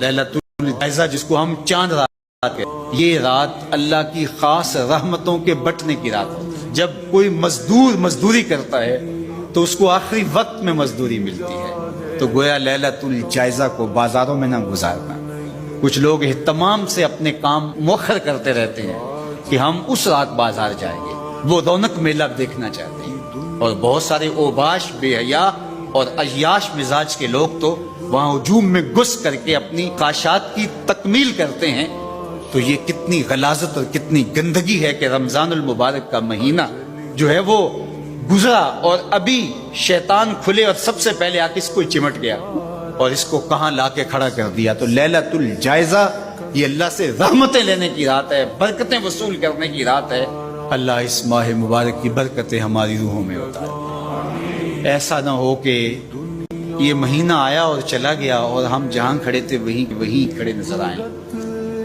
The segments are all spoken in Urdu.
لیلۃ الجائزہ جس کو ہم چاند رات کہتے ہیں، یہ رات اللہ کی خاص رحمتوں کے بٹنے کی رات ہے۔ جب کوئی مزدور مزدوری کرتا ہے تو اس کو آخری وقت میں مزدوری ملتی ہے، تو گویا لیلۃ الجائزہ کو بازاروں میں نہ گزارنا۔ کچھ لوگ اہتمام سے اپنے کام مؤخر کرتے رہتے ہیں کہ ہم اس رات بازار جائیں گے، وہ رونق میلہ دیکھنا چاہتے ہیں، اور بہت سارے اوباش، بے حیا اور عیاش مزاج کے لوگ تو وہاں ہجوم میں گھس کر کے اپنی خواہشات کی تکمیل کرتے ہیں۔ تو یہ کتنی غلاظت اور کتنی گندگی ہے کہ رمضان المبارک کا مہینہ جو ہے وہ گزرا اور ابھی شیطان کھلے اور سب سے پہلے آ کے اس کو چمٹ گیا اور اس کو کہاں لا کے کھڑا کر دیا۔ تو لیلۃ الجائزہ یہ اللہ سے رحمتیں لینے کی رات ہے، برکتیں وصول کرنے کی رات ہے۔ اللہ اس ماہ مبارک کی برکتیں ہماری روحوں میں اتارے۔ ایسا نہ ہو کہ یہ مہینہ آیا اور چلا گیا اور ہم جہاں کھڑے تھے وہیں کھڑے نظر آئیں۔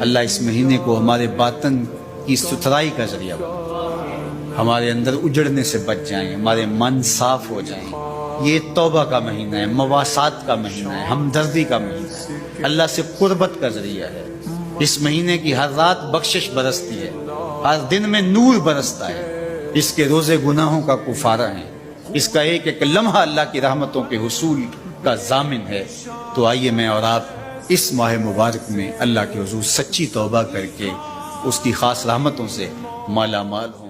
اللہ اس مہینے کو ہمارے باطن کی ستھرائی کا ذریعہ بنا، ہمارے اندر اجڑنے سے بچ جائیں، ہمارے من صاف ہو جائیں۔ یہ توبہ کا مہینہ ہے، مواسات کا مہینہ ہے، ہمدردی کا مہینہ ہے، اللہ سے قربت کا ذریعہ ہے۔ اس مہینے کی ہر رات بخشش برستی ہے، ہر دن میں نور برستا ہے، اس کے روزے گناہوں کا کفارہ ہیں، اس کا ایک ایک لمحہ اللہ کی رحمتوں کے حصول کا ضامن ہے۔ تو آئیے میں اور آپ اس ماہ مبارک میں اللہ کے حضور سچی توبہ کر کے اس کی خاص رحمتوں سے مالا مال ہوں۔